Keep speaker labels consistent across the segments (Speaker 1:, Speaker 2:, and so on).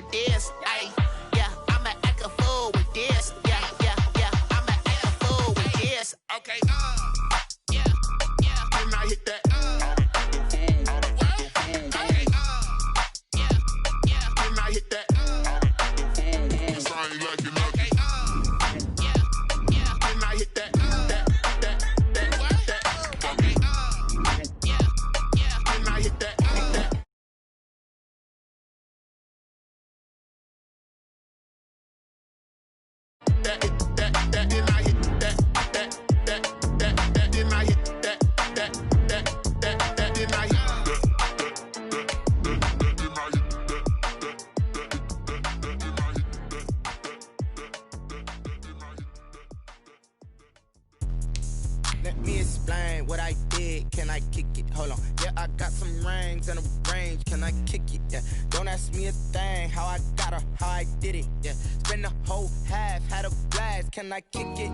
Speaker 1: with this. Ay, yeah, I'ma act a fool with this. Yeah, yeah, yeah, I'ma act a fool with this. Okay, yeah, yeah. Can I hit that? Okay, yeah, yeah. Can I hit that? 'Cause I ain't like it. Okay, yeah, yeah. Can I hit that? Okay, yeah, yeah. Can I hit that? Let me explain what I did. Can I kick it? Hold on. Yeah, I got some rings and a range. Can I kick it? Yeah. Don't ask me a thing. How I got her, how I did it. Yeah. Spend the whole half, had a blast. Can I kick it?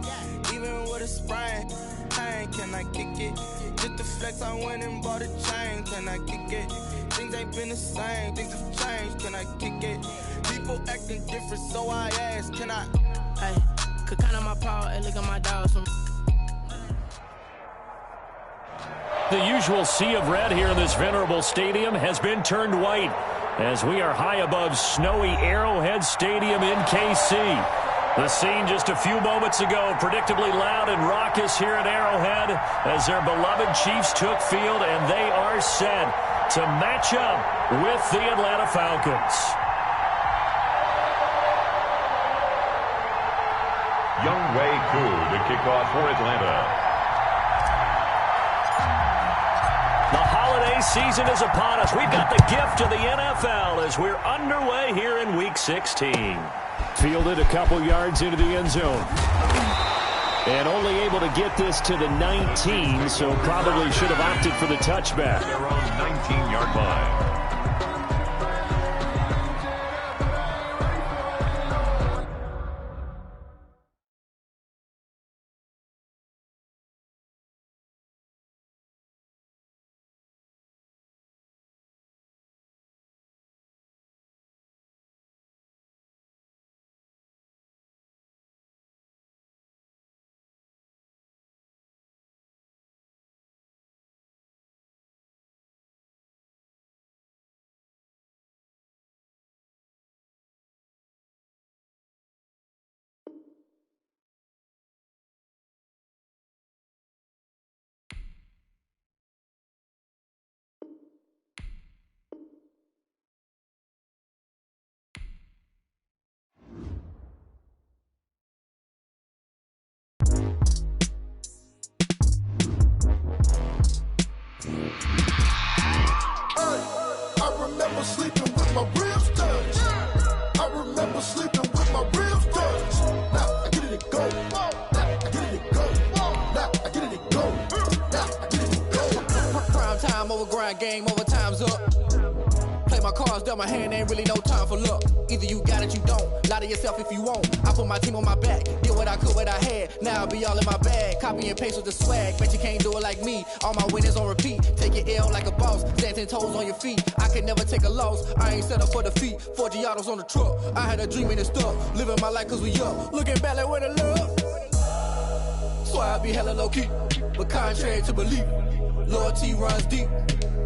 Speaker 1: Even with a sprain, pain. Can I kick it? Just to flex, I went and bought a chain. Can I kick it? Things ain't been the same. Things have changed. Can I kick it? People acting different, so I ask. Can I?
Speaker 2: Hey, could count on my power and look at my dogs from.
Speaker 3: The usual sea of red here in this venerable stadium has been turned white as we are high above snowy Arrowhead Stadium in KC. The scene just a few moments ago, predictably loud and raucous here at Arrowhead as their beloved Chiefs took field, and they are set to match up with the Atlanta Falcons.
Speaker 4: Younghoe Koo to kick off for Atlanta.
Speaker 3: The holiday season is upon us. We've got the gift of the NFL as we're underway here in Week 16. Fielded a couple yards into the end zone. And only able to get this to the 19, so probably should have opted for the touchback.
Speaker 4: Their own 19-yard line.
Speaker 5: Sleeping with my ribs touched. I remember sleeping with my ribs touched. Now I get it to go. Now I get it to go. Now I get it to go. Now I get it to go.
Speaker 6: Prime time over grind game, over time's up. Play my cards, dealt my hand, ain't really no time for luck. Either you got it, you don't. Lie to yourself if you won't. I put my team on my back, did what I could, what I had. Now I'll be all in my bag. Copy and paste with the swag. Bet you can't do it like me. All my winners on repeat. Take your L like a boss. Stand 10 toes on your feet. I can never take a loss. I ain't set up for defeat. 4 Giottos on the truck. I had a dream and it stuck. Living my life cause we up. Looking back like where the love. So I be hella low key. But contrary to belief, loyalty runs deep.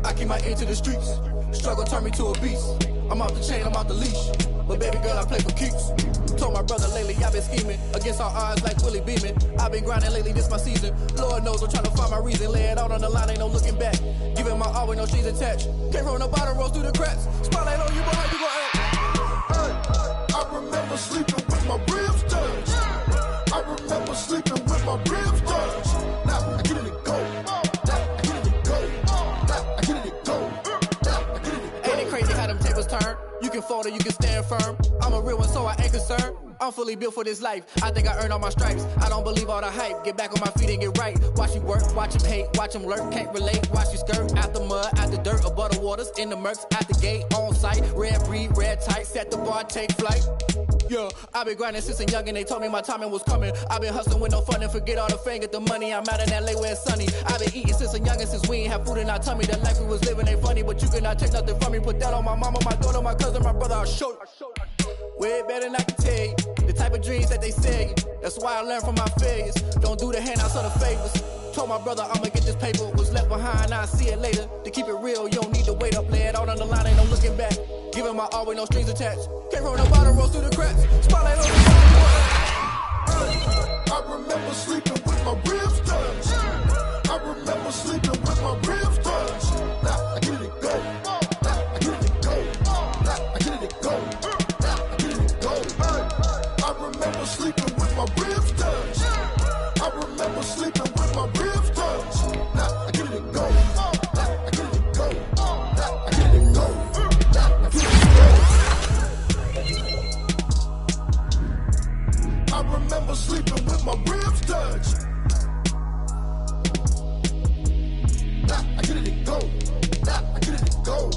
Speaker 6: I keep my ear to the streets. Struggle turned me to a beast. I'm off the chain, I'm off the leash. But baby girl, I play for keeps. Told my brother lately, I've been scheming. Against all odds like Willie Beeman. I've been grinding lately, this my season. Lord knows I'm trying to find my reason. Lay it out on the line, ain't no looking back. Giving my all with no strings attached. Came from the bottom, rose through the cracks. Spotlight on you, boy, how you gon' act?
Speaker 5: I remember sleeping with my ribs touched. I remember sleeping with my ribs touched. Now I get it to go. Now I get it to go. Now I get it to go. Now I get it to go.
Speaker 6: Ain't it crazy how them tables turn? You can fold or you can stand firm. I'm a real one, so I ain't concerned. I'm fully built for this life. I think I earned all my stripes. I don't believe all the hype. Get back on my feet and get right. Watch you work, watch him hate, watch him lurk. Can't relate, watch you skirt. Out the mud, out the dirt, above the waters, in the murks, out the gate, on site. Red breed, red tight, set the bar, take flight. Yeah, I been grinding since a young and they told me my timing was coming. I been hustling with no fun and forget all the fame, get the money. I'm out in LA where it's sunny. I been eating since a young and since we ain't have food in our tummy. The life we was living ain't funny, but you cannot take nothing from me. Put that on my mama, my daughter, my cousin, my brother, I'll show you. Way better than I can tell you. The type of dreams that they sell you. That's why I learned from my failures. Don't do the handouts or the favors. Told my brother I'ma get this paper. Was left behind, I'll see it later. To keep it real, you don't need to wait up. Lay it out on the line, ain't no looking back. Giving my all with no strings attached. Came from the bottom, rose through the cracks. Spotlight on the
Speaker 5: I remember sleeping with my ribs touched. I remember sleeping with my ribs touched. Now I get it go. Now I get it go. Now I get it go. Now I get it go. I remember sleeping with my ribs touched. I remember sleeping with my ribs touched. Now I get it go. Now I get it go. Now I get it go. Now I get it go. I remember sleeping with my ribs touched. Now I get it go. Now I get it go.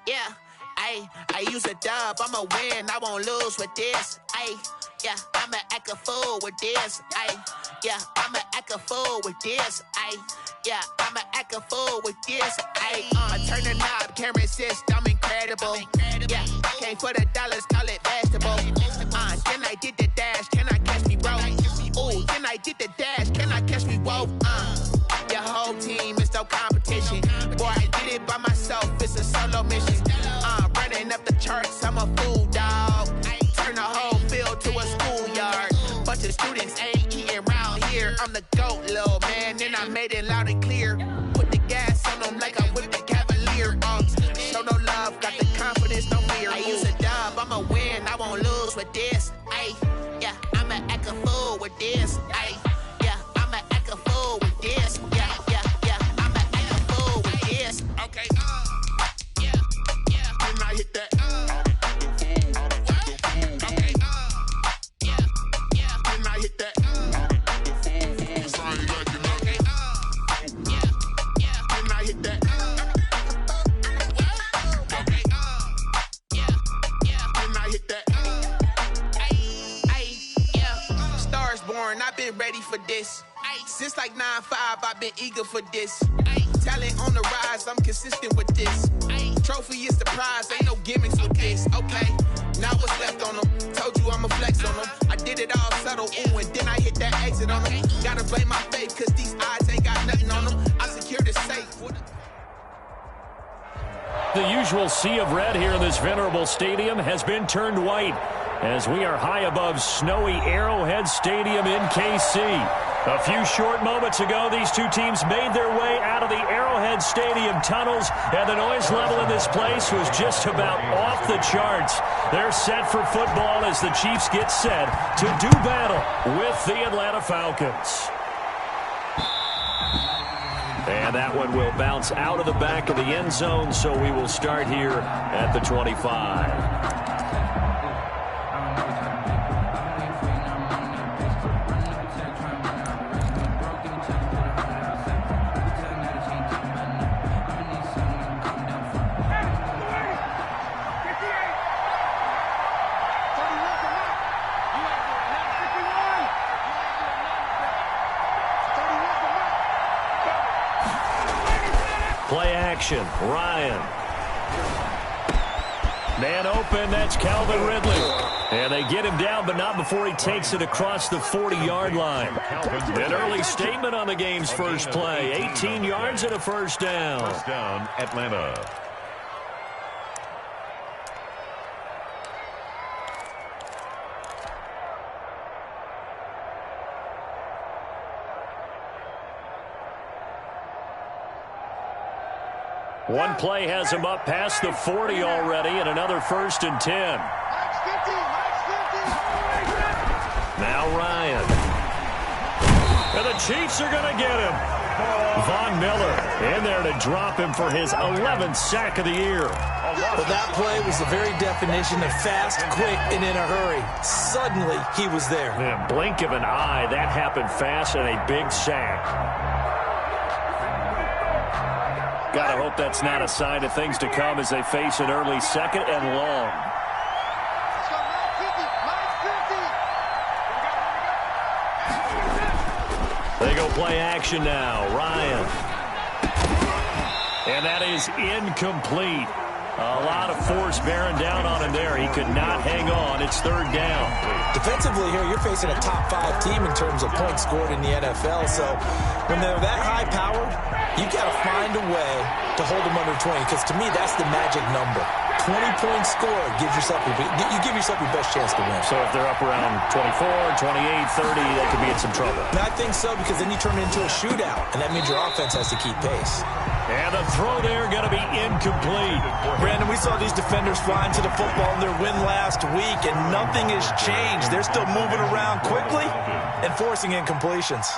Speaker 1: Yeah, I use a dub, I'ma win, I won't lose with this. Yeah, I'ma act a fool with this. Yeah, I'ma act a fool with this. Yeah, I'ma act a fool with this. I turn the knob, can't resist, I'm incredible. Yeah, came for the dollars, call it vegetable. Then I did the dash, can I catch me, bro? Ooh, then I did the dash, can I catch me, whoa? Your whole team is no competition. Boy, I did it by myself, it's a solo mission. Running up the charts, I'm a fool, dog. Turn the whole field to a schoolyard. Bunch of students ain't eating round here. I'm the GOAT, little man, and I made it loud and clear. Put the gas on them like I whipped the Cavalier. Show no love, got the confidence, no fear. I use a dub, I'ma win, I won't lose with this. Yeah, I'ma act a fool with this. Yeah, I'ma act a fool with this. Yeah, I'ma act a fool with this. Okay, yeah, can I hit that? Okay, yeah, can I hit that? Okay, yeah, can I hit that? Okay, yeah, can I hit that? Yeah, stars born, I've been ready for this. Since like 9-5, I've been eager for this. Talent on the rise, I'm consistent with this. Trophy is the prize, ain't no gimmicks with this. Okay, now what's left on them? Told you I'ma flex on them. I did it all subtle, ooh, and then I hit that exit on them. Gotta blame my faith, cause these odds ain't got nothing on them. I secured the safe.
Speaker 3: The usual sea of red here in this venerable stadium has been turned white as we are high above snowy Arrowhead Stadium in KC. A few short moments ago, these two teams made their way out of the Arrowhead Stadium tunnels, and the noise level in this place was just about off the charts. They're set for football as the Chiefs get set to do battle with the Atlanta Falcons. And that one will bounce out of the back of the end zone, so we will start here at the 25. Play action, Ryan. Man open, that's Calvin Ridley. And they get him down, but not before he takes it across the 40-yard line. An early statement on the game's first play. 18 yards and a first down.
Speaker 4: First down, Atlanta.
Speaker 3: One play has him up past the 40 already, and another 1st and 10. Now Ryan. And the Chiefs are going to get him. Von Miller in there to drop him for his 11th sack of the year.
Speaker 7: Well, that play was the very definition of fast, quick, and in a hurry. Suddenly, he was there.
Speaker 3: In a blink of an eye, that happened fast and a big sack. Gotta hope that's not a sign of things to come as they face an early second and long. They go play action now. Ryan. And that is incomplete. A lot of force bearing down on him there. He could not hang on. It's third down.
Speaker 7: Defensively here, you're facing a top 5 team in terms of points scored in the NFL. So when they're that high-powered, you've got to find a way to hold them under 20. Because to me, that's the magic number. 20-point score gives yourself you give yourself your best chance to win.
Speaker 3: So if they're up around 24, 28, 30, they could be in some trouble.
Speaker 7: And I think so, because then you turn it into a shootout, and that means your offense has to keep pace.
Speaker 3: And the throw there going to be incomplete.
Speaker 7: Brandon, we saw these defenders flying to the football in their win last week, and nothing has changed. They're still moving around quickly and forcing incompletions.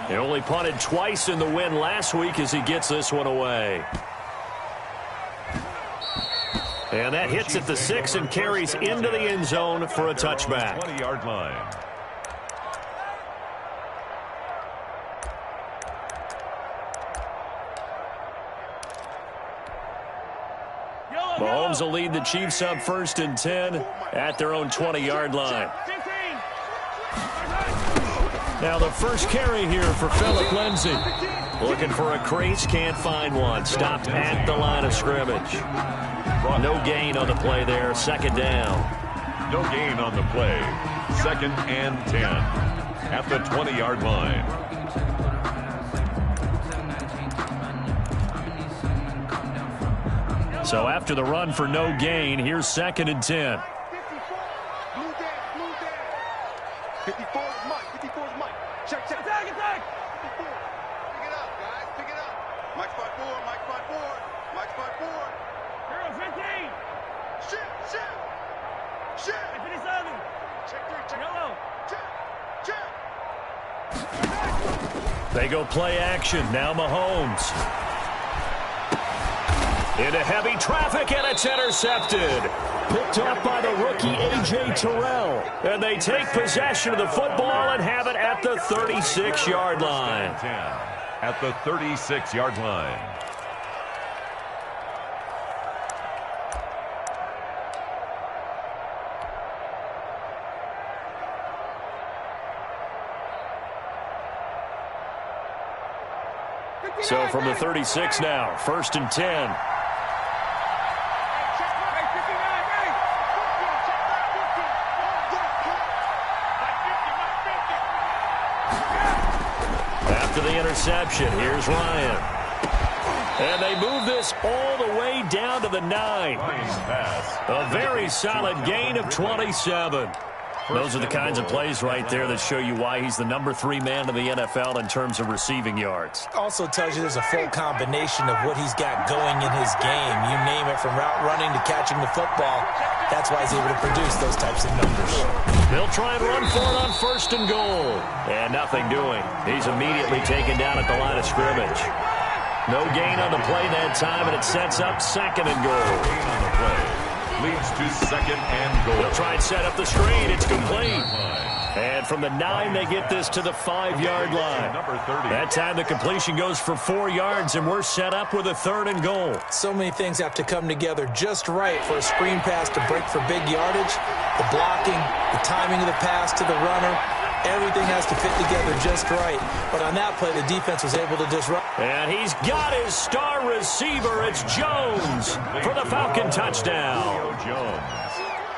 Speaker 3: He only punted twice in the win last week as he gets this one away. And that hits at the 6 and carries into the end zone for a touchback.
Speaker 4: 20-yard line.
Speaker 3: Mahomes will lead the Chiefs up 1st and 10 at their own 20-yard line. Now the first carry here for Phillip Lindsay. Looking for a crease, can't find one. Stopped at the line of scrimmage. No gain on the play there, 2nd down.
Speaker 4: No gain on the play. 2nd and 10 at the 20-yard line.
Speaker 3: So after the run for no gain, here's 2nd and 10.
Speaker 5: 54 is Mike. 54 is Mike. Check. Attack. 54. Pick it up, guys. Pick it up. Mike spot 4. Mike spot 4. Mike spot 4.
Speaker 2: Girl, 15.
Speaker 5: Shit.
Speaker 2: 57.
Speaker 5: Check 3.
Speaker 2: Yellow.
Speaker 5: Check.
Speaker 3: They go play action. Now Mahomes. Into heavy traffic, and it's intercepted. Picked up by the rookie A.J. Terrell. And they take possession of the football and have it at the 36-yard line.
Speaker 4: 10 at the 36-yard line.
Speaker 3: So from the 36 now, 1st and 10. After the interception, here's Ryan. And they move this all the way down to the 9. A very solid gain of 27. Those are the kinds of plays right there that show you why he's the number 3 man in the NFL in terms of receiving yards.
Speaker 7: Also tells you there's a full combination of what he's got going in his game. You name it, from route running to catching the football. That's why he's able to produce those types of numbers.
Speaker 3: They'll try and run for it on 1st and goal. And nothing doing. He's immediately taken down at the line of scrimmage. No gain on the play that time, and it sets up 2nd and goal.
Speaker 4: Gain on the play leads to 2nd and goal.
Speaker 3: They'll try and set up the screen. It's complete. And from the 9, they get this to the 5-yard line.
Speaker 4: Number 30.
Speaker 3: That time the completion goes for 4 yards, and we're set up with a 3rd and goal.
Speaker 7: So many things have to come together just right for a screen pass to break for big yardage. The blocking, the timing of the pass to the runner, everything has to fit together just right. But on that play, the defense was able to disrupt.
Speaker 3: And he's got his star receiver. It's Jones for the Falcon touchdown.
Speaker 4: Julio Jones.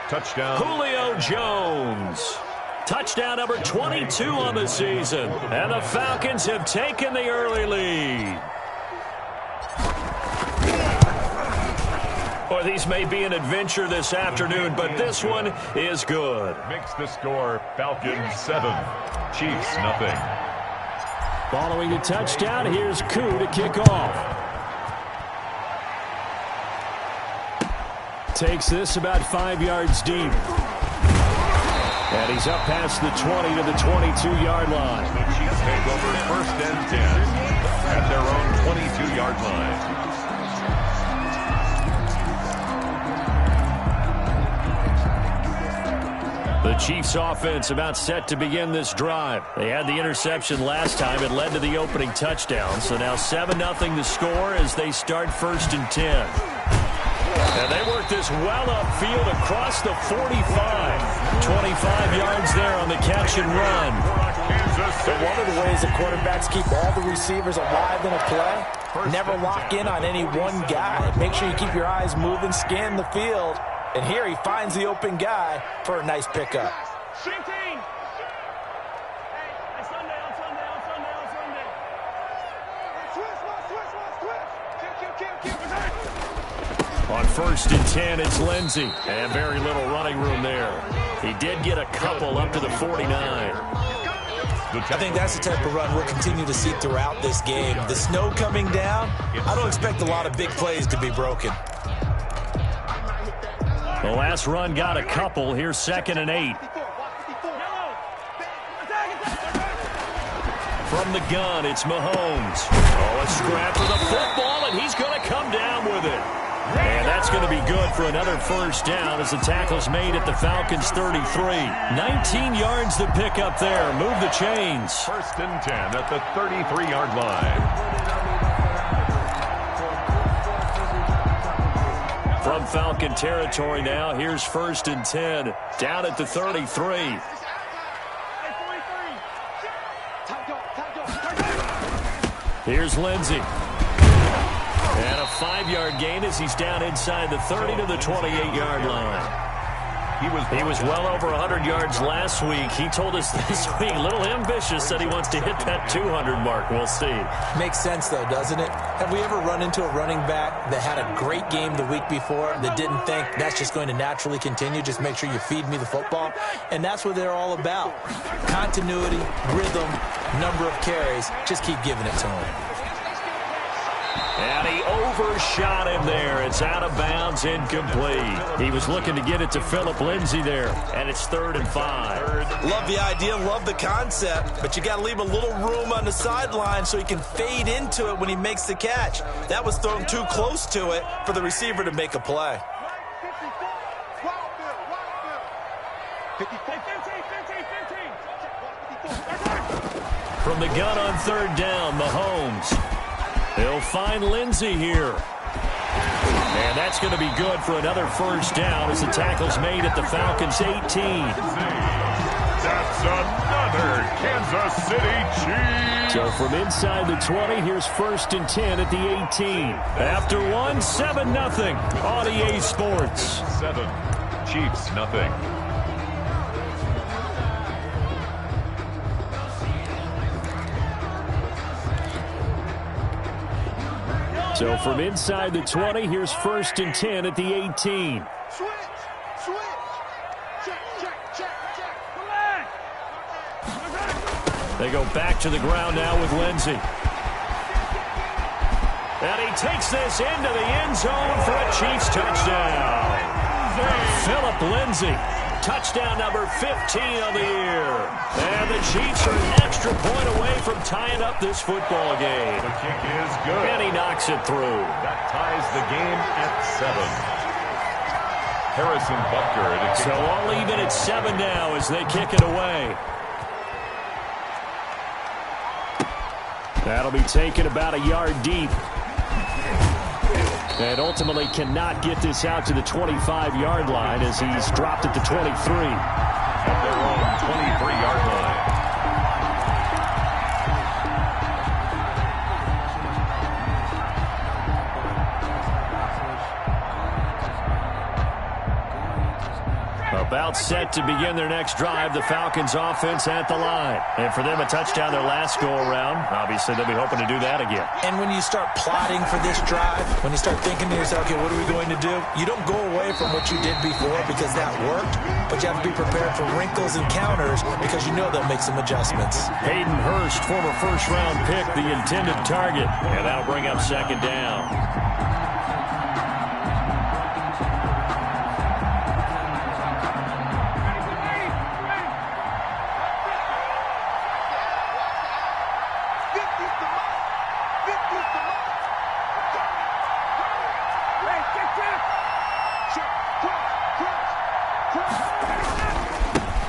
Speaker 4: Touchdown.
Speaker 3: Julio Jones. Touchdown number 22 on the season. And the Falcons have taken the early lead. Boy, these may be an adventure this afternoon, but this one is good.
Speaker 4: Makes the score Falcons 7, Chiefs nothing.
Speaker 3: Following the touchdown, here's Koo to kick off. Takes this about 5 yards deep. And he's up past the 20 to the 22-yard line.
Speaker 4: The Chiefs take over 1st and 10 at their own 22-yard line.
Speaker 3: The Chiefs offense about set to begin this drive. They had the interception last time. It led to the opening touchdown. So now 7-0 the score as they start 1st and 10. And they work this well upfield across the 45. 25 yards there on the catch and run.
Speaker 7: But one of the ways that quarterbacks keep all the receivers alive in a play, never lock in on any one guy. Make sure you keep your eyes moving, scan the field. And here he finds the open guy for a nice pickup.
Speaker 3: On 1st and 10, it's Lindsey. And very little running room there. He did get a couple up to the 49.
Speaker 7: I think that's the type of run we'll continue to see throughout this game. The snow coming down, I don't expect a lot of big plays to be broken.
Speaker 3: The last run got a couple. Here's 2nd and 8. From the gun, it's Mahomes. Oh, a scrap for the football, and he's going to come down with it. And that's going to be good for another 1st down as the tackle's made at the Falcons' 33. 19 yards to pick up there. Move the chains.
Speaker 4: 1st and 10 at the 33-yard line.
Speaker 3: From Falcon territory now, here's 1st and 10. Down at the 33. Here's Lindsey. And a 5-yard gain as he's down inside the 30 to the 28-yard line. He was well over 100 yards last week. He told us this week, a little ambitious, said he wants to hit that 200 mark. We'll see.
Speaker 7: Makes sense, though, doesn't it? Have we ever run into a running back that had a great game the week before that didn't think that's just going to naturally continue? Just make sure you feed me the football. And that's what they're all about. Continuity, rhythm, number of carries. Just keep giving it to him.
Speaker 3: And he overshot him there. It's out of bounds, incomplete. He was looking to get it to Phillip Lindsay there, and it's 3rd and 5.
Speaker 7: Love the idea, love the concept, but you got to leave a little room on the sideline so he can fade into it when he makes the catch. That was thrown too close to it for the receiver to make a play.
Speaker 3: From the gun on 3rd down, Mahomes. He'll find Lindsey here. And that's going to be good for another 1st down as the tackle's made at the Falcons' 18.
Speaker 4: That's another Kansas City Chiefs.
Speaker 3: So from inside the 20, here's 1st and 10 at the 18. After one, 7-0 on EA Sports.
Speaker 4: 7, Chiefs nothing.
Speaker 3: So from inside the 20, here's 1st and 10 at the 18. They go back to the ground now with Lindsey. And he takes this into the end zone for a Chiefs touchdown. Phillip Lindsay, touchdown number 15 on the year. And the Chiefs are an extra point away from tying up this football game.
Speaker 4: The kick is good.
Speaker 3: And he knocks it through.
Speaker 4: That ties the game at 7. Harrison Butker.
Speaker 3: So all even at 7 now as they kick it away. That'll be taken about a yard deep. And ultimately cannot get this out to the 25-yard line as he's dropped at the 23.
Speaker 4: At their own 23-yard line.
Speaker 3: About set to begin their next drive, the Falcons offense at the line. And for them, a touchdown their last go-around. Obviously, they'll be hoping to do that again.
Speaker 7: And when you start plotting for this drive, when you start thinking to yourself, okay, what are we going to do? You don't go away from what you did before because that worked, but you have to be prepared for wrinkles and counters because you know they'll make some adjustments.
Speaker 3: Hayden Hurst, former first-round pick, the intended target. And that'll bring up 2nd down.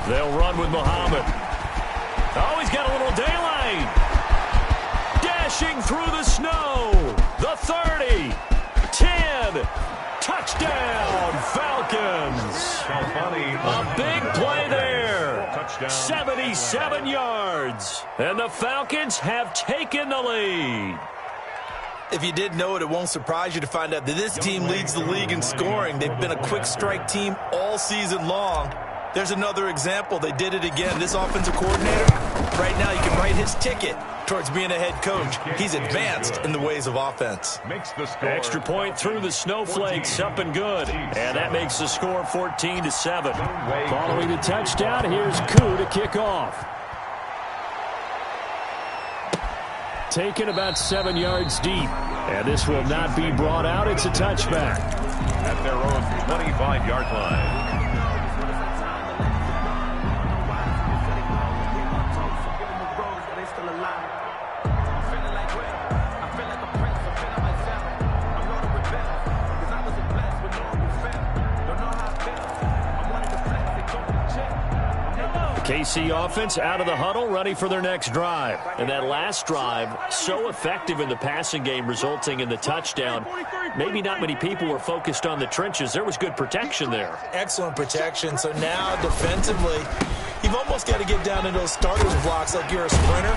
Speaker 3: They'll run with Muhammad. Oh, he's got a little daylight. Dashing through the snow. The 30. 10. Touchdown, Falcons. A big play there. 77 yards. And the Falcons have taken the lead.
Speaker 7: If you didn't know it, it won't surprise you to find out that this team leads the league in scoring. They've been a quick strike team all season long. There's another example. They did it again. This offensive coordinator, right now, you can write his ticket towards being a head coach. He's advanced in the ways of offense.
Speaker 3: Extra point through the snowflakes, up and good. And that makes the score 14-7. Following the touchdown, here's Koo to kick off. Taken about 7 yards deep. And this will not be brought out. It's a touchback.
Speaker 4: At their own 25-yard line.
Speaker 3: KC offense out of the huddle, ready for their next drive. And that last drive, so effective in the passing game, resulting in the touchdown. Maybe not many people were focused on the trenches. There was good protection there.
Speaker 7: Excellent protection. So now, defensively, you've almost got to get down into those starter's blocks like you're a sprinter.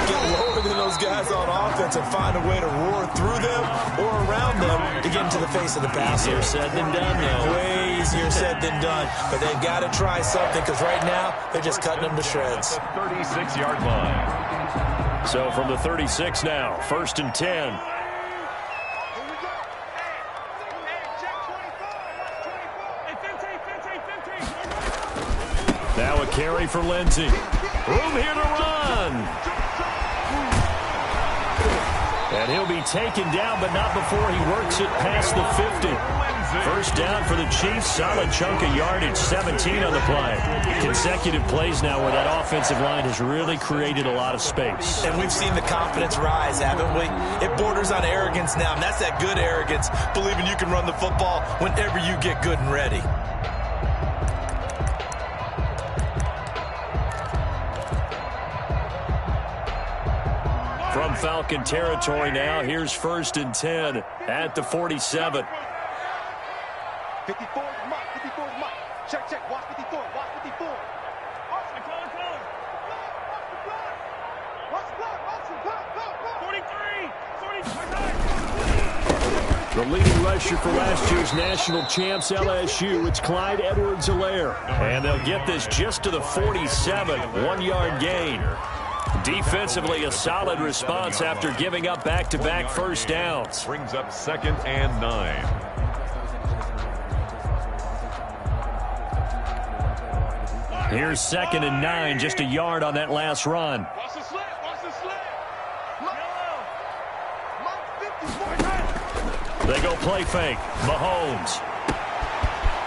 Speaker 7: Get lower than those guys on offense and find a way to roar through them or around them to get into the face of the passer.
Speaker 3: Easier said than done, though.
Speaker 7: Way easier said than done. But they've got to try something because right now they're just cutting them to shreds.
Speaker 4: 36-yard line.
Speaker 3: So from the 36 now, 1st and 10. Now a carry for Lindsey. Room here to run. And he'll be taken down, but not before he works it past the 50. First down for the Chiefs. Solid chunk of yardage, 17 on the play. Consecutive plays now where that offensive line has really created a lot of space.
Speaker 7: And we've seen the confidence rise, haven't we? It borders on arrogance now, and that's that good arrogance, believing you can run the football whenever you get good and ready.
Speaker 3: From Falcon territory now, here's 1st and 10 at the 47.
Speaker 5: 54 is Mike. 54 is Mike. Check, check. Watch 54. Watch 54. Watch the color. Watch the block. Watch the block. 43. 43.
Speaker 3: The leading rusher for last year's national champs, LSU, it's Clyde Edwards-Helaire. And they'll get this just to the 47, 1-yard gain. Defensively, a solid response after giving up back-to-back first downs.
Speaker 4: Brings up 2nd and 9.
Speaker 3: Here's 2nd and 9, just a yard on that last run.
Speaker 5: Watch the slip. Watch the slip.
Speaker 3: They go play fake. Mahomes.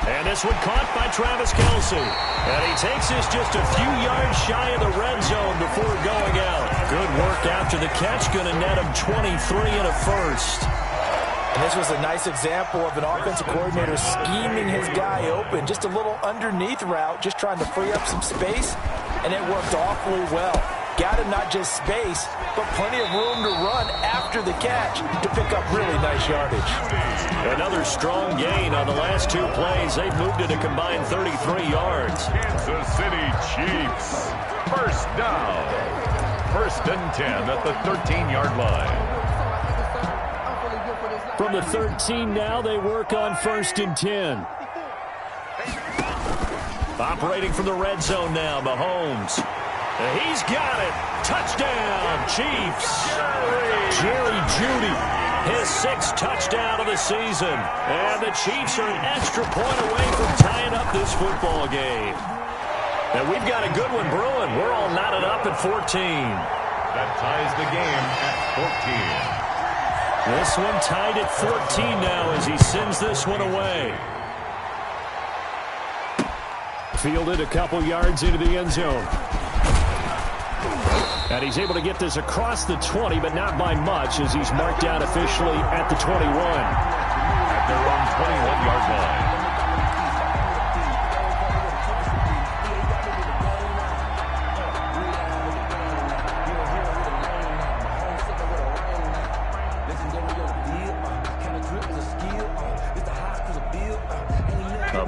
Speaker 3: And this one caught by Travis Kelce. And he takes this just a few yards shy of the red zone before going out. Good work after the catch. Going to net him 23 and a first.
Speaker 7: And this was a nice example of an offensive coordinator scheming his guy open. Just a little underneath route, just trying to free up some space, and it worked awfully well. Got him not just space, but plenty of room to run after the catch to pick up really nice yardage.
Speaker 3: Another strong gain on the last 2 plays. They've moved it a combined 33 yards.
Speaker 4: Kansas City Chiefs. First down. 1st and 10 at the 13-yard line.
Speaker 3: From the 13 now, they work on 1st and 10. Operating from the red zone now, Mahomes. He's got it. Touchdown, Chiefs. Jerry Jeudy, his 6th touchdown of the season. And the Chiefs are an extra point away from tying up this football game. And we've got a good one brewing. We're all knotted up at 14.
Speaker 4: That ties the game at 14.
Speaker 3: This one tied at 14 now as he sends this one away. Fielded a couple yards into the end zone. And he's able to get this across the 20, but not by much as he's marked down officially at the 21.
Speaker 4: At their own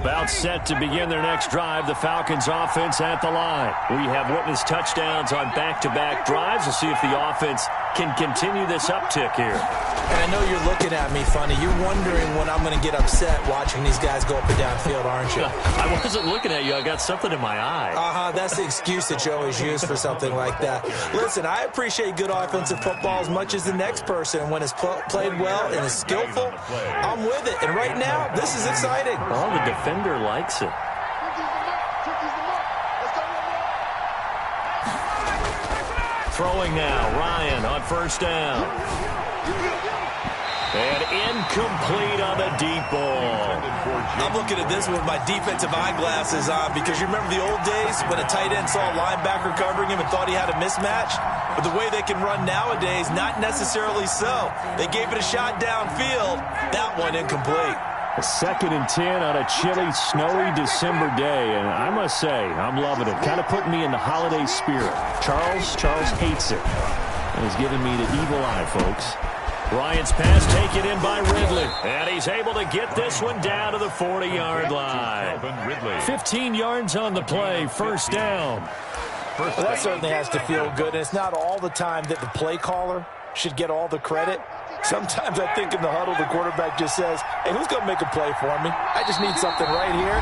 Speaker 3: About set to begin their next drive, the Falcons offense at the line. We have witnessed touchdowns on back-to-back drives. We'll see if the offense can continue this uptick here.
Speaker 7: And I know you're looking at me funny. You're wondering when I'm going to get upset watching these guys go up and down field, aren't you?
Speaker 3: I wasn't looking at you. I got something in my eye.
Speaker 7: That's the excuse that you always use for something like that. Listen, I appreciate good offensive football as much as the next person. When it's played well and is skillful, I'm with it. And right now, this is exciting.
Speaker 3: Oh, the defender likes it. Throwing now, Ryan on first down. And incomplete on the deep ball.
Speaker 7: I'm looking at this with my defensive eyeglasses on because you remember the old days when a tight end saw a linebacker covering him and thought he had a mismatch? But the way they can run nowadays, not necessarily so. They gave it a shot downfield. That one incomplete.
Speaker 3: A 2nd and 10 on a chilly, snowy December day, and I must say, I'm loving it. Kind of putting me in the holiday spirit. Charles hates it, and he's giving me the evil eye, folks. Ryan's pass taken in by Ridley, and he's able to get this one down to the 40-yard line. 15 yards on the play, first down.
Speaker 7: Well, that certainly has to feel good, and it's not all the time that the play caller should get all the credit. Sometimes I think in the huddle, the quarterback just says, hey, who's going to make a play for me? I just need something right here.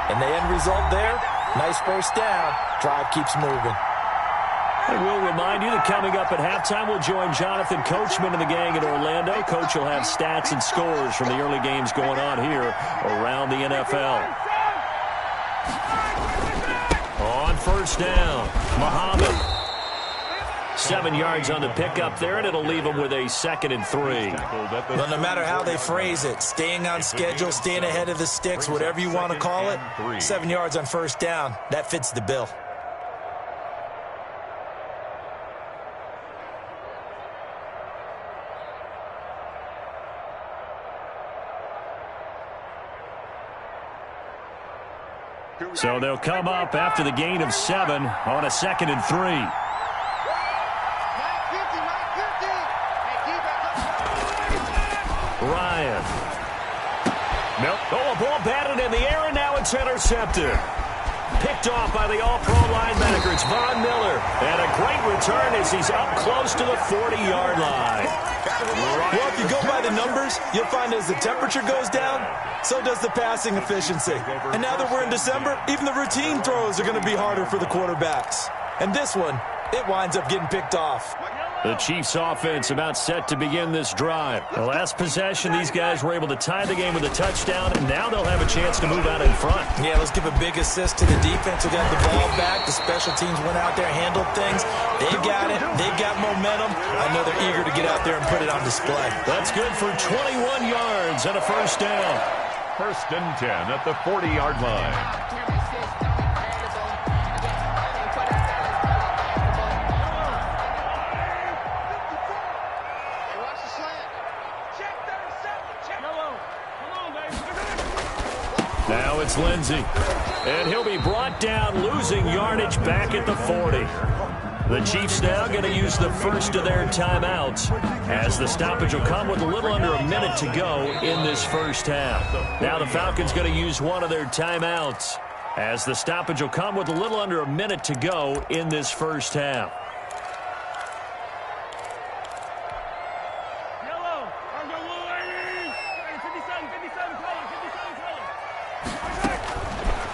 Speaker 7: And the end result there, nice first down. Drive keeps moving.
Speaker 3: I will remind you that coming up at halftime, we'll join Jonathan Coachman and the gang in Orlando. Coach will have stats and scores from the early games going on here around the NFL. On first down, Muhammad. 7 yards on the pickup there, and it'll leave them with a 2nd and 3.
Speaker 7: Well, no matter how they phrase it, staying on schedule, staying ahead of the sticks, whatever you want to call it, 7 yards on first down, that fits the bill.
Speaker 3: So they'll come up after the gain of 7 on a 2nd and 3. Ryan. Nope. Oh, a ball batted in the air, and now it's intercepted. Picked off by the all-pro linebacker. It's Von Miller. And a great return as he's up close to the 40-yard line.
Speaker 7: Well, if you go by the numbers, you'll find as the temperature goes down, so does the passing efficiency. And now that we're in December, even the routine throws are going to be harder for the quarterbacks. And this one, it winds up getting picked off.
Speaker 3: The Chiefs offense about set to begin this drive. The last possession, these guys were able to tie the game with a touchdown, and now they'll have a chance to move out in front.
Speaker 7: Yeah, let's give a big assist to the defense who got the ball back. The special teams went out there, handled things. They've got it. They've got momentum. I know they're eager to get out there and put it on display.
Speaker 3: That's good for 21 yards and a first down.
Speaker 4: 1st and 10 at the 40-yard line.
Speaker 3: Now it's Lindsey, and he'll be brought down, losing yardage back at the 40. The Chiefs now going to use the first of their timeouts, as the stoppage will come with a little under a minute to go in this first half. Now the Falcons going to use one of their timeouts, as the stoppage will come with a little under a minute to go in this first half.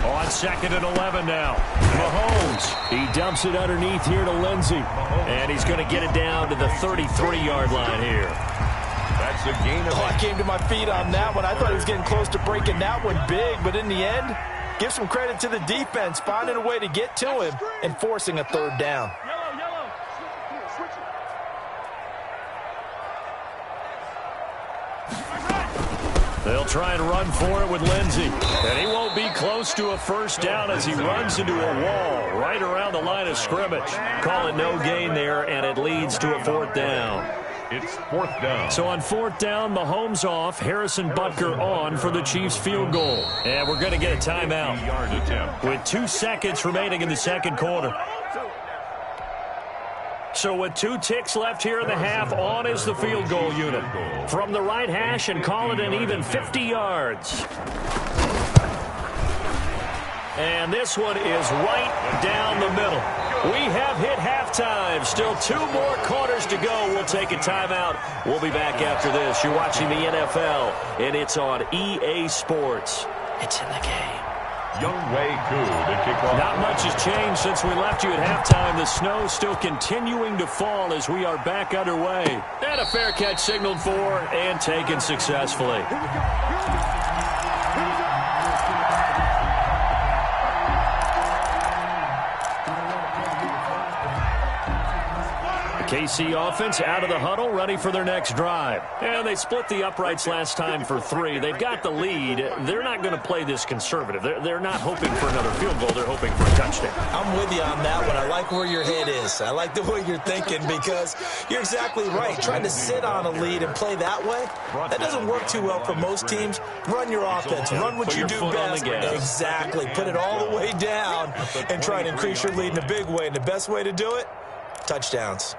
Speaker 3: On 2nd and 11 now. Mahomes, he dumps it underneath here to Lindsey. And he's going to get it down to the 33-yard line here.
Speaker 4: That's a gain of...
Speaker 7: I came to my feet on that one. I thought he was getting close to breaking that one big, but in the end, give some credit to the defense, finding a way to get to him and forcing a 3rd down.
Speaker 3: They'll try and run for it with Lindsey. And he won't be close to a first down as he runs into a wall right around the line of scrimmage. Call it no gain there, and it leads to a 4th down.
Speaker 4: It's 4th down.
Speaker 3: So on 4th down, Mahomes off, Harrison Butker on for the Chiefs field goal. And we're going to get a timeout with 2 seconds remaining in the second quarter. So with 2 ticks left here in the half, on is the field goal unit. From the right hash, and call it an even 50 yards. And this one is right down the middle. We have hit halftime. Still 2 more quarters to go. We'll take a timeout. We'll be back after this. You're watching the NFL, and it's on EA Sports. It's in the game.
Speaker 4: Youngwei Koo to kick off.
Speaker 3: Not much has changed since we left you at halftime. The snow still continuing to fall as we are back underway. And a fair catch signaled for and taken successfully. KC offense out of the huddle, ready for their next drive. And they split the uprights last time for 3. They've got the lead. They're not going to play this conservative. They're not hoping for another field goal. They're hoping for a touchdown.
Speaker 7: I'm with you on that one. I like where your head is. I like the way you're thinking because you're exactly right. Trying to sit on a lead and play that way, that doesn't work too well for most teams. Run your offense. Run what you do best. Exactly. Put it all the way down and try to increase your lead in a big way. And the best way to do it, touchdowns.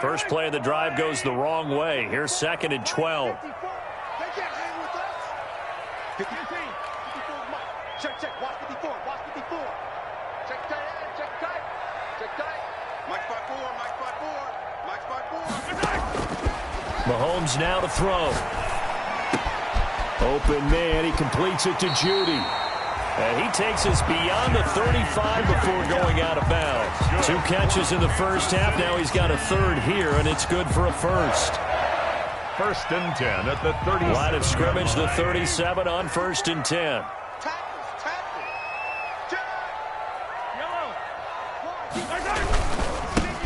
Speaker 3: First play of the drive goes the wrong way. Here's 2nd and 12.
Speaker 5: They can't hang with us. 15. Check. Watch 54. Check tight. Mike 5-4.
Speaker 3: Mahomes now to throw. Open man. He completes it to Judy. And he takes us beyond the 35 before going out of bounds. 2 catches in the first half. Now he's got a 3rd here, and it's good for a first.
Speaker 4: 1st and 10 at the 30.
Speaker 3: Line of scrimmage, the 37 on 1st and 10.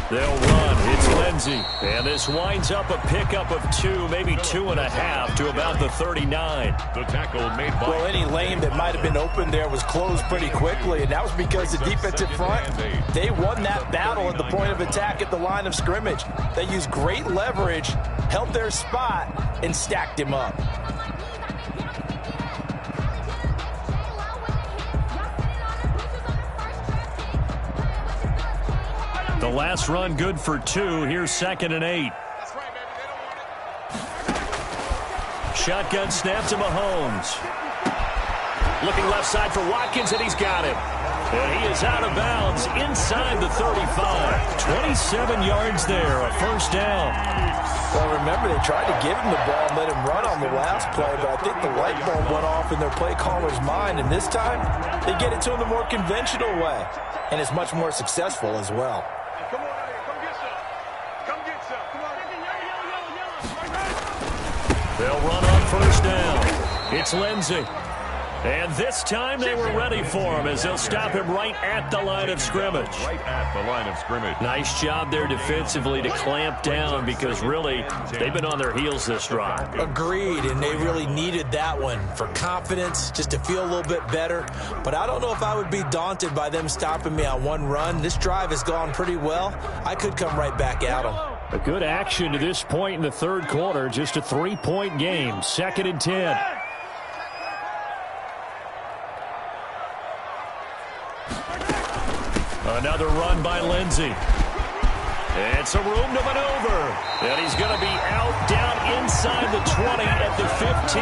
Speaker 3: They'll run. It's Lindsey. And this winds up a pickup of 2, maybe 2.5 to about the 39.
Speaker 4: The tackle made by...
Speaker 7: Well, any lane that might have been open there was closed pretty quickly, and that was because the defensive front, they won that battle at the point of attack at the line of scrimmage. They used great leverage, held their spot, and stacked him up.
Speaker 3: The last run good for 2. Here's 2nd and 8. Shotgun snap to Mahomes. Looking left side for Watkins, and he's got him. And he is out of bounds inside the 35. 27 yards there, a first down.
Speaker 7: Well, remember, they tried to give him the ball and let him run on the last play, but I think the light bulb went off in their play caller's mind, and this time they get it to him the more conventional way, and it's much more successful as well.
Speaker 5: Come on out here. Come get some. Come on.
Speaker 3: They'll run on first down. It's Lindsey. And this time they were ready for him as they'll stop him right at the line of scrimmage.
Speaker 4: Right at the line of scrimmage.
Speaker 3: Nice job there defensively to clamp down because really they've been on their heels this drive.
Speaker 7: Agreed, and they really needed that one for confidence, just to feel a little bit better. But I don't know if I would be daunted by them stopping me on one run. This drive has gone pretty well. I could come right back at them.
Speaker 3: A good action to this point in the 3rd quarter. Just a 3-point game. 2nd and 10. Another run by Lindsey. It's a room to maneuver. And he's going to be out down inside the 20 at the 15.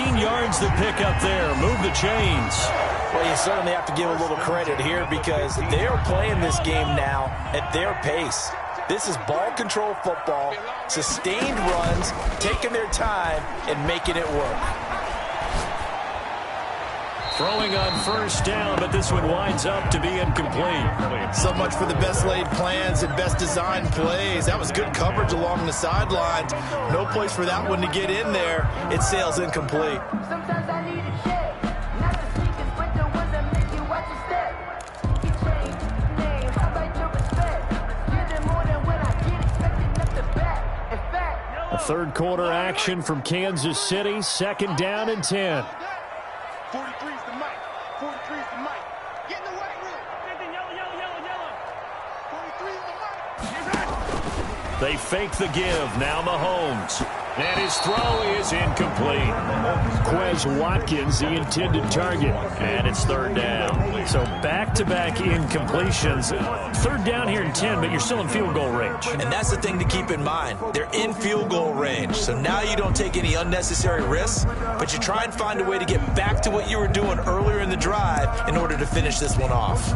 Speaker 3: 19 yards to pick up there. Move the chains.
Speaker 7: Well, you certainly have to give a little credit here because they're playing this game now at their pace. This is ball control football, sustained runs, taking their time and making it work.
Speaker 3: Throwing on first down, but this one winds up to be incomplete.
Speaker 8: So much for the best laid plans and best designed plays. That was good coverage along the sidelines. No place for that one to get in there. It sails incomplete.
Speaker 9: Sometimes I need a check. Not the sneakers, but the ones that make you watch your step. You change name, how about your respect? Give them more than when I get expected up the back. In fact,
Speaker 3: A 3rd quarter action from Kansas City. 2nd down and 10.
Speaker 5: 43's the mic. 43's the mic. Get in the white room. Yellow. 43's the mic.
Speaker 3: They fake the give. Now Mahomes. And his throw is incomplete. Quez Watkins, the intended target. And it's third down. So back-to-back incompletions. Third down here in 10, but you're still in field goal range.
Speaker 7: And that's the thing to keep in mind. They're in field goal range. So now you don't take any unnecessary risks, but you try and find a way to get back to what you were doing earlier in the drive in order to finish this one off.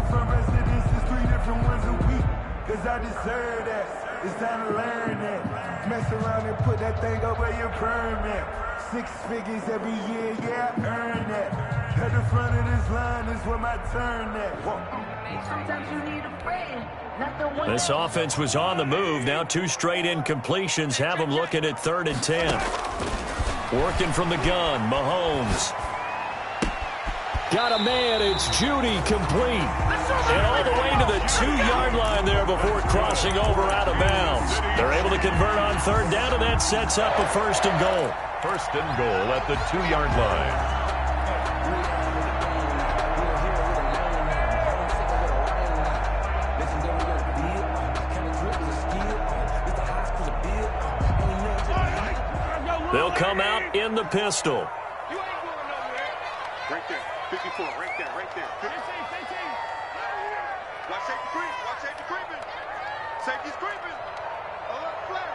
Speaker 5: I deserve that. It's time to learn that. Mess around and put that thing over your permit. 6 figures every year, yeah, I earn that. At the front of this line is where my turn at.
Speaker 9: Sometimes you need a friend, not the one.
Speaker 3: This offense was on the move. Now 2 straight incompletions have them looking at 3rd and 10. Working from the gun, Mahomes. Got a man, it's Judy, complete. And all the way to the 2-yard line there before crossing over out of bounds. They're able to convert on 3rd down, and that sets up a 1st and goal.
Speaker 4: 1st and goal at the 2-yard line.
Speaker 3: They'll come out in the pistol.
Speaker 10: Right there, 54, right there, right there. Watch safety creep, watch safety creeping. Safety's creeping. Alert flag.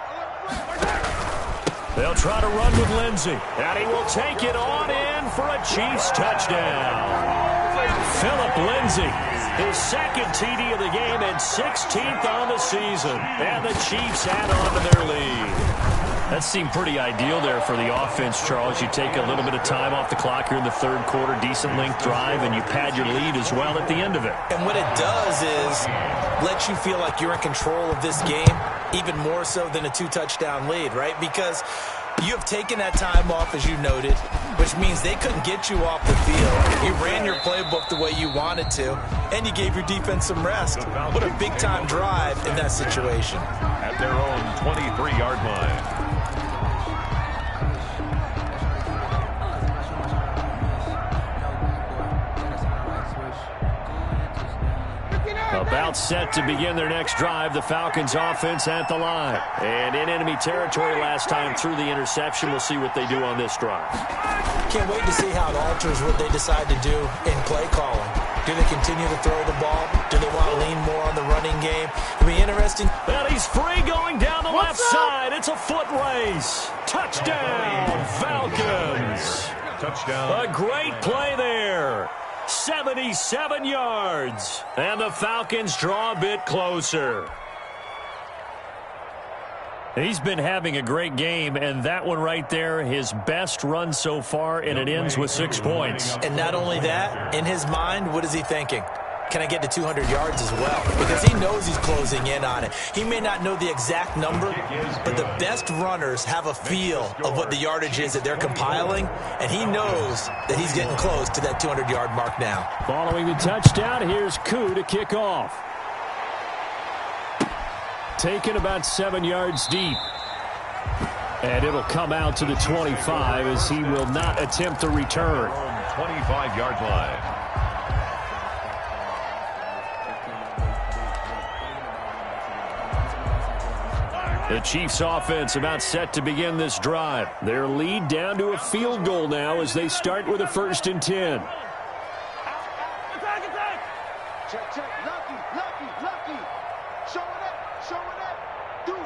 Speaker 3: They'll try to run with Lindsey, and he will take it on in for a Chiefs touchdown. Philip Lindsey, his 2nd TD of the game and 16th on the season. And the Chiefs add on to their lead. That seemed pretty ideal there for the offense, Charles. You take a little bit of time off the clock here in the 3rd quarter, decent length drive, and you pad your lead as well at the end of it.
Speaker 7: And what it does is let you feel like you're in control of this game, even more so than a 2-touchdown lead, right? Because you have taken that time off, as you noted, which means they couldn't get you off the field. You ran your playbook the way you wanted to, and you gave your defense some rest. What a big-time drive in that situation.
Speaker 4: At their own 23-yard line.
Speaker 3: About set to begin their next drive, the Falcons offense at the line. And in enemy territory last time through the interception. We'll see what they do on this drive.
Speaker 7: Can't wait to see how it alters what they decide to do in play calling. Do they continue to throw the ball? Do they want to lean more on the running game? It'll be interesting.
Speaker 3: Well, he's free going down the left side. It's a foot race. Touchdown, Falcons.
Speaker 4: Touchdown.
Speaker 3: A great play there. 77 yards. And the Falcons draw a bit closer. He's been having a great game, and that one right there, his best run so far, and it ends with 6 points.
Speaker 7: And not only that, in his mind, what is he thinking? Can I get to 200 yards as well? Because he knows he's closing in on it. He may not know the exact number, but the best runners have a feel of what the yardage is that they're compiling, and he knows that he's getting close to that 200-yard mark now.
Speaker 3: Following the touchdown, here's Koo to kick off. Taken about 7 yards deep. And it'll come out to the 25 as he will not attempt a return.
Speaker 4: 25-yard line.
Speaker 3: The Chiefs offense about set to begin this drive. Their lead down to a field goal now as they start with a 1st and 10.
Speaker 10: Check, check, lucky. Showing up. Deuce.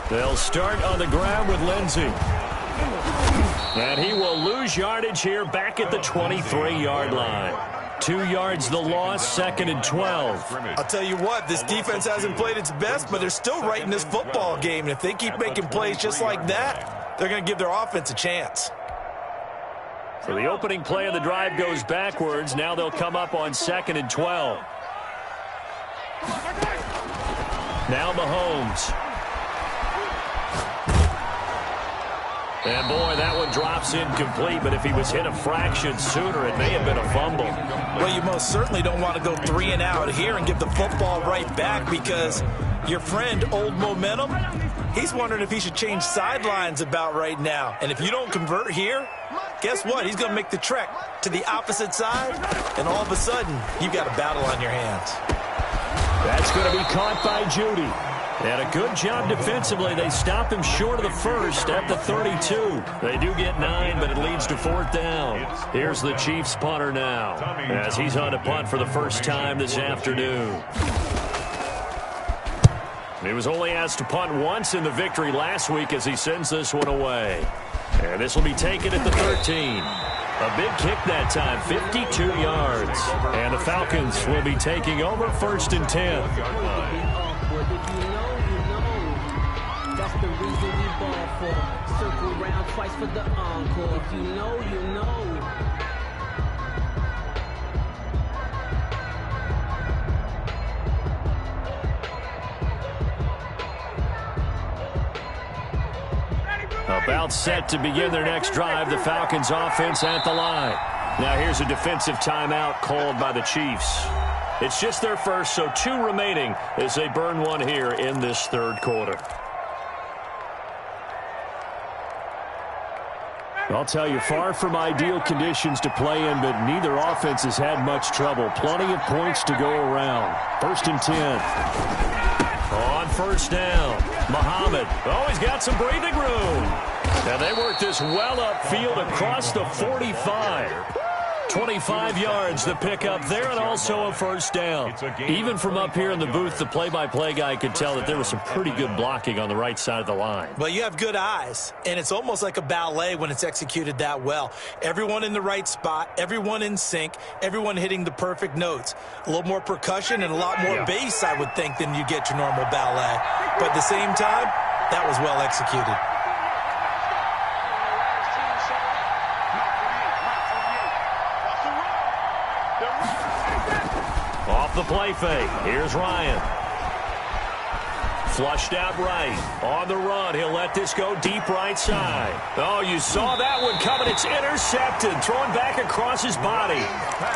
Speaker 3: They'll start on the ground with Lindsey. And he will lose yardage here back at the 23-yard line. 2 yards the loss, 2nd and 12.
Speaker 7: I'll tell you what, this defense hasn't played its best, but they're still right in this football game. And if they keep making plays just like that, they're going to give their offense a chance.
Speaker 3: So the opening play of the drive goes backwards. Now they'll come up on 2nd and 12. Now Mahomes. And, boy, that one drops incomplete, but if he was hit a fraction sooner, it may have been a fumble.
Speaker 7: Well, you most certainly don't want to go 3 and out here and give the football right back because your friend, Old Momentum, he's wondering if he should change sidelines about right now. And if you don't convert here, guess what? He's going to make the trek to the opposite side, and all of a sudden, you've got a battle on your hands.
Speaker 3: That's going to be caught by Judy. And a good job defensively. They stop him short of the first at the 32. They do get 9, but it leads to 4th down. Here's the Chiefs punter now as he's on to punt for the first time this afternoon. He was only asked to punt once in the victory last week as he sends this one away. And this will be taken at the 13. A big kick that time, 52 yards. And the Falcons will be taking over 1st and 10.
Speaker 11: That's the reason we ball for. Circle round twice for the encore. If you know, you know.
Speaker 3: About set to begin their next drive, the Falcons offense at the line. Now here's a defensive timeout called by the Chiefs. It's just their first, so 2 remaining as they burn one here in this 3rd quarter. I'll tell you, far from ideal conditions to play in, but neither offense has had much trouble. Plenty of points to go around. 1st and 10. On 1st down, Muhammad. Oh, he's got some breathing room. And they work this well upfield across the 45. 25 yards the pickup there, and also a 1st down. Even from up here in the booth, the play-by-play guy could tell that there was some pretty good blocking on the right side of the line.
Speaker 7: Well, you have good eyes, and it's almost like a ballet when it's executed that well. Everyone in the right spot, everyone in sync, everyone hitting the perfect notes. A little more percussion and a lot more bass, I would think, than you get your normal ballet. But at the same time, that was well executed.
Speaker 3: Off the play fake. Here's Ryan. Flushed out right. On the run. He'll let this go deep right side. Oh, you saw that one coming. It's intercepted. Thrown back across his body.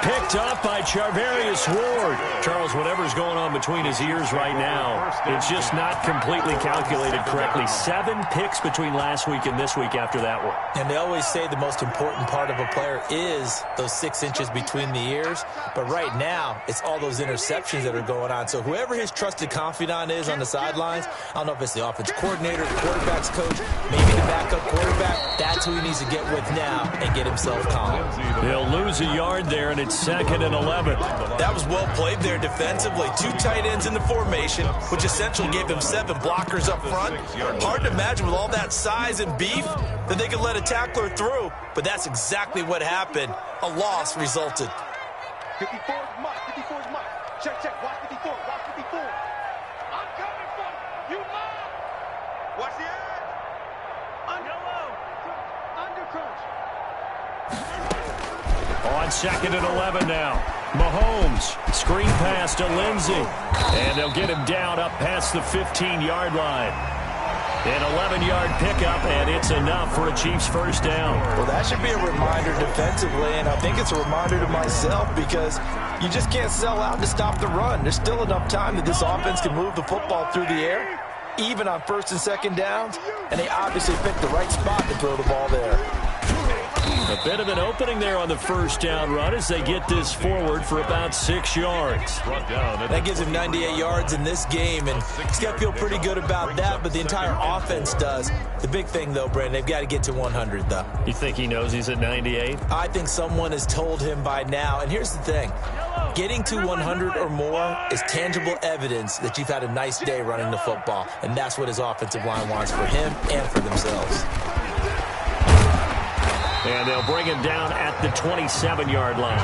Speaker 3: Picked up by Charvarius Ward. Charles, whatever's going on between his ears right now, it's just not completely calculated correctly. 7 picks between last week and this week after that one.
Speaker 7: And they always say the most important part of a player is those 6 inches between the ears. But right now, it's all those interceptions that are going on. So whoever his trusted confidant is on the sidelines, I don't know if it's the offensive coordinator, the quarterback's coach, maybe the backup quarterback. That's who he needs to get with now and get himself calm.
Speaker 3: He'll lose a yard there, and it's 2nd and 11.
Speaker 7: That was well played there defensively. 2 tight ends in the formation, which essentially gave him 7 blockers up front. Hard to imagine with all that size and beef that they could let a tackler through, but that's exactly what happened. A loss resulted.
Speaker 10: 54 is Mike. 54 is Mike. Check, check. Watch 54. Watch 54. I'm coming for you. You mom. Watch the edge. Under crunch.
Speaker 3: On 2nd and 11 now. Mahomes, screen pass to Lindsey. And they'll get him down up past the 15-yard line. An 11-yard pickup, and it's enough for a Chiefs 1st down.
Speaker 7: Well, that should be a reminder defensively, and I think it's a reminder to myself because you just can't sell out to stop the run. There's still enough time that this offense can move the football through the air, even on 1st and 2nd downs, and they obviously picked the right spot to throw the ball there.
Speaker 3: A bit of an opening there on the 1st down run as they get this forward for about 6 yards.
Speaker 7: That gives him 98 yards in this game, and he's got to feel pretty good about that, but the entire offense does. The big thing, though, Brandon, they've got to get to 100, though.
Speaker 3: You think he knows he's at 98?
Speaker 7: I think someone has told him by now, and here's the thing. Getting to 100 or more is tangible evidence that you've had a nice day running the football, and that's what his offensive line wants for him and for themselves.
Speaker 3: And they'll bring him down at the 27-yard line.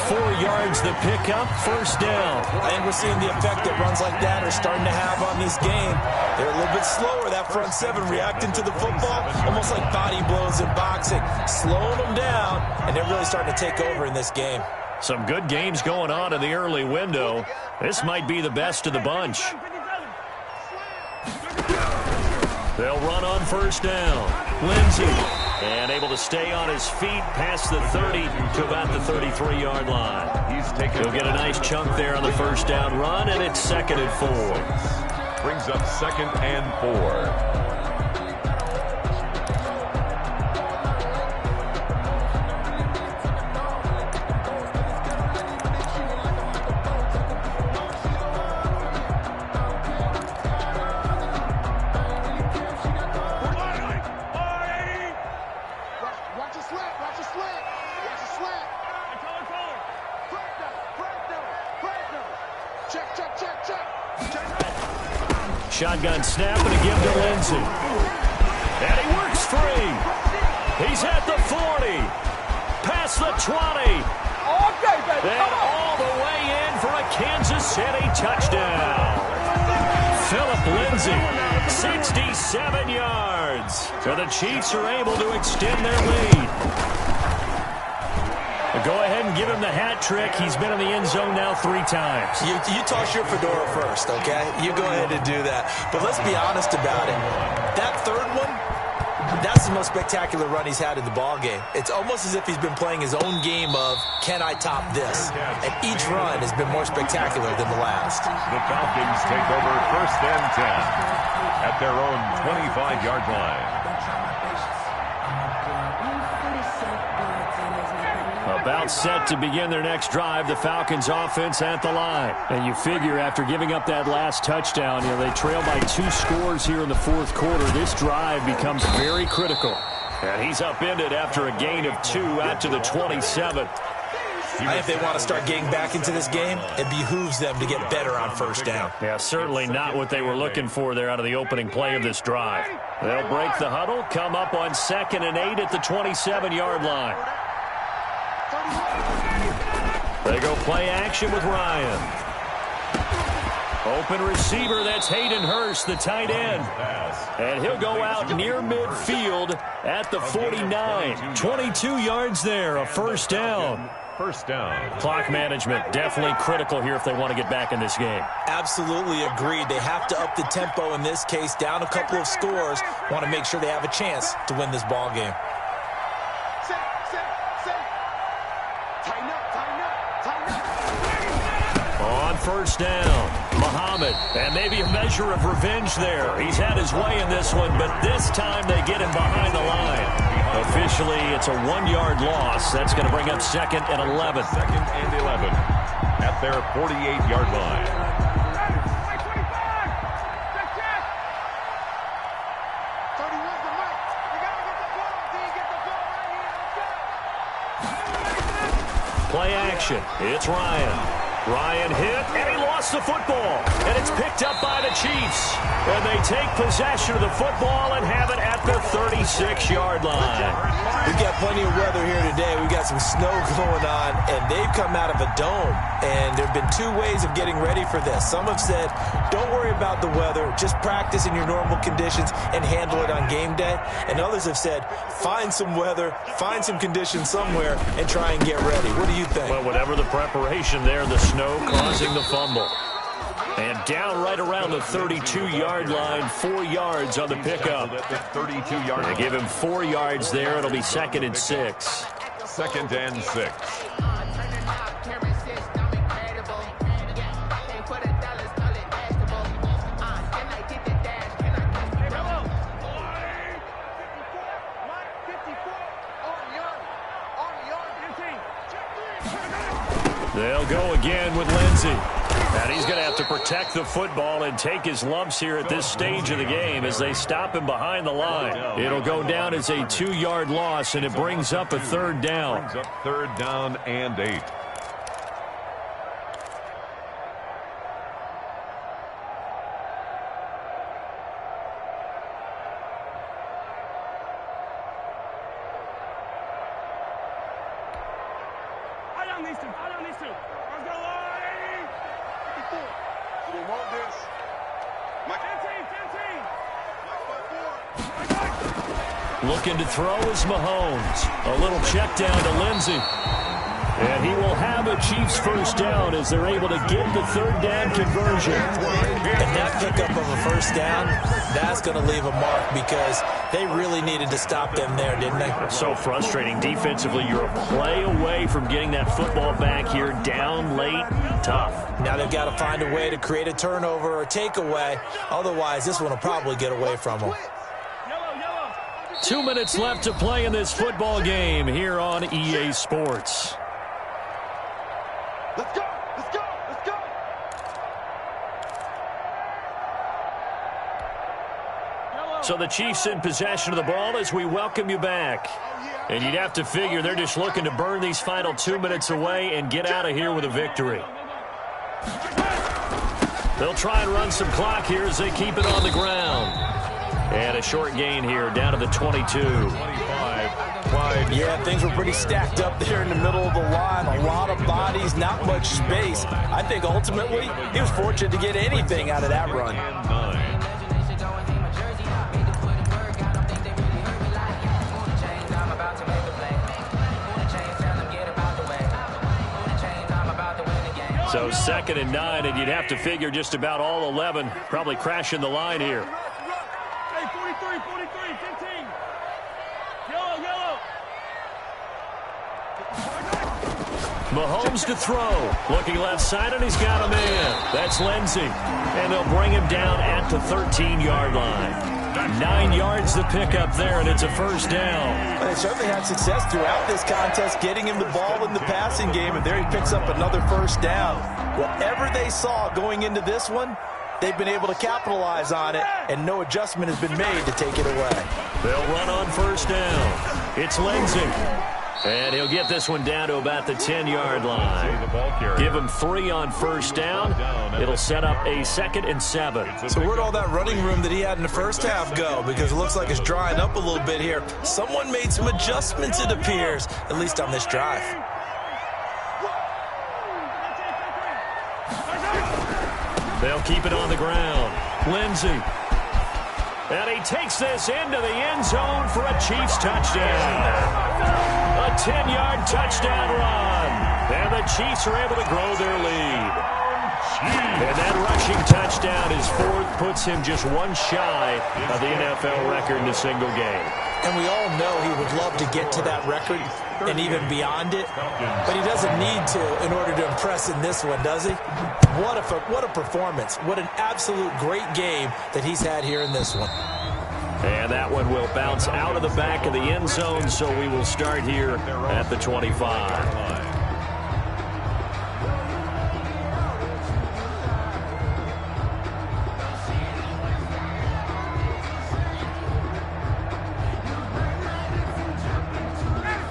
Speaker 3: 4 yards the pickup, 1st down.
Speaker 7: I think we're seeing the effect that runs like that are starting to have on this game. They're a little bit slower, that front 7 reacting to the football, almost like body blows in boxing, slowing them down, and they're really starting to take over in this game.
Speaker 3: Some good games going on in the early window. This might be the best of the bunch. They'll run on 1st down. Lindsey. And able to stay on his feet past the 30 to about the 33-yard line. He'll get a nice chunk there on the 1st down run, and it's 2nd and 4.
Speaker 4: Brings up 2nd and 4.
Speaker 3: Shotgun snap and a give to Lindsey. And he works free. He's at the 40. Past the 20. And all the way in for a Kansas City touchdown. Philip Lindsey, 67 yards. So the Chiefs are able to extend their lead. Go ahead and give him the hat trick. He's been in the end zone now 3 times.
Speaker 7: You toss your fedora first, okay? You go ahead and do that. But let's be honest about it. That third one, that's the most spectacular run he's had in the ballgame. It's almost as if he's been playing his own game of, can I top this? And each run has been more spectacular than the last.
Speaker 4: The Falcons take over 1st and 10 at their own 25-yard line.
Speaker 3: About set to begin their next drive, the Falcons offense at the line. And you figure after giving up that last touchdown, they trail by 2 scores here in the 4th quarter. This drive becomes very critical. And he's upended after a gain of 2 out to the 27.
Speaker 7: If they want to start getting back into this game, it behooves them to get better on 1st down.
Speaker 3: Yeah, certainly not what they were looking for there out of the opening play of this drive. They'll break the huddle, come up on 2nd and 8 at the 27-yard line. They go play action with Ryan. Open receiver, that's Hayden Hurst, the tight end. And he'll go out near midfield at the 49. 22 yards there, a 1st down.
Speaker 4: 1st down.
Speaker 3: Clock management definitely critical here if they want to get back in this game.
Speaker 7: Absolutely agreed. They have to up the tempo in this case, down a couple of scores. Want to make sure they have a chance to win this ball game.
Speaker 3: On 1st down, Muhammad, and maybe a measure of revenge there. He's had his way in this one, but this time they get him behind the line. Officially, it's a 1-yard loss. That's going to bring up 2nd and 11.
Speaker 4: 2nd and 11 at their 48-yard line.
Speaker 3: Play action. It's Ryan. Ryan hit, and he lost the football. And it's picked up by the Chiefs. And they take possession of the football and have it at the 36-yard line.
Speaker 7: We've got plenty of weather here today. We've got some snow going on, and they've come out of a dome. And there have been 2 ways of getting ready for this. Some have said, don't worry about the weather. Just practice in your normal conditions and handle it on game day. And others have said, find some weather, find some conditions somewhere, and try and get ready. What do you think?
Speaker 3: Well, whatever the preparation there, the snow causing the fumble. And down right around the 32-yard line, 4 yards on the pickup. They give him 4 yards there. It'll be 2nd and 6.
Speaker 4: 2nd and 6.
Speaker 3: They'll go again with Lindsey. And he's going to have to protect the football and take his lumps here at this stage of the game as they stop him behind the line. It'll go down as a 2-yard loss, and it brings up a 3rd down.
Speaker 4: Brings up 3rd down and 8.
Speaker 3: Looking to throw is Mahomes. A little check down to Lindsey. And he will have a Chiefs 1st down as they're able to get the 3rd down conversion.
Speaker 7: And that pickup of a 1st down, that's going to leave a mark because they really needed to stop them there, didn't they?
Speaker 3: So frustrating. Defensively, you're a play away from getting that football back here, down late, tough.
Speaker 7: Now they've got to find a way to create a turnover or takeaway. Otherwise, this one will probably get away from them.
Speaker 3: 2 minutes left to play in this football game here on EA Sports.
Speaker 10: Let's go! Let's go! Let's go!
Speaker 3: So the Chiefs in possession of the ball as we welcome you back. And you'd have to figure they're just looking to burn these final 2 minutes away and get out of here with a victory. They'll try and run some clock here as they keep it on the ground. And a short gain here, down to the 22.
Speaker 4: 25.
Speaker 7: Yeah, things were pretty stacked up there in the middle of the line. A lot of bodies, not much space. I think ultimately he was fortunate to get anything out of that run.
Speaker 4: And 9.
Speaker 3: So 2nd and 9, and you'd have to figure just about all 11 probably crashing the line here.
Speaker 10: Hey, 43, 15. Yellow.
Speaker 3: Mahomes to throw. Looking left side, and he's got a man. That's Lindsey. And they'll bring him down at the 13-yard line. 9 yards the pickup there, and it's a first down.
Speaker 7: They certainly had success throughout this contest, getting him the ball in the passing game, and there he picks up another first down. Whatever they saw going into this one, they've been able to capitalize on it, and no adjustment has been made to take it away.
Speaker 3: They'll run on first down. It's Lindsey. And he'll get this one down to about the 10-yard line. Give him 3 on first down. It'll set up a 2nd and 7.
Speaker 7: So where'd all that running room that he had in the first half go? Because it looks like it's drying up a little bit here. Someone made some adjustments, it appears, at least on this drive.
Speaker 3: They'll keep it on the ground. Lindsey. And he takes this into the end zone for a Chiefs touchdown. A 10-yard touchdown run. And the Chiefs are able to grow their lead. And that rushing touchdown, his 4th, puts him just one shy of the NFL record in a single game.
Speaker 7: And we all know he would love to get to that record and even beyond it. But he doesn't need to in order to impress in this one, does he? What a performance. What an absolute great game that he's had here in this one.
Speaker 3: And that one will bounce out of the back of the end zone, so we will start here at the 25.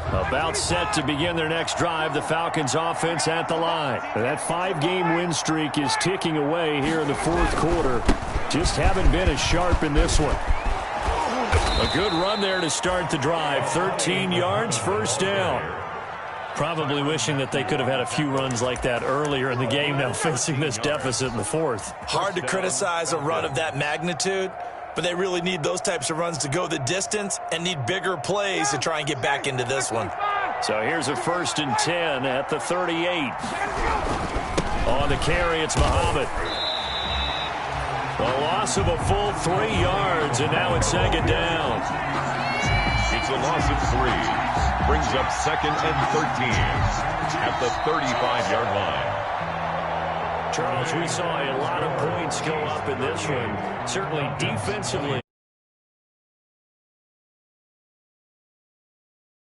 Speaker 3: About set to begin their next drive, the Falcons offense at the line. And that 5-game win streak is ticking away here in the 4th quarter. Just haven't been as sharp in this one. A good run there to start the drive. 13 yards, first down. Probably wishing that they could have had a few runs like that earlier in the game, now facing this deficit in the 4th.
Speaker 7: Hard to criticize a run of that magnitude, but they really need those types of runs to go the distance and need bigger plays to try and get back into this one.
Speaker 3: So here's a 1st and 10 at the 38. On the carry, it's Muhammad. A loss of a full 3 yards, and now it's 2nd down.
Speaker 4: It's a loss of 3. Brings up 2nd and 13 at the 35-yard line.
Speaker 3: Charles, we saw a lot of points go up in this one. Certainly defensively.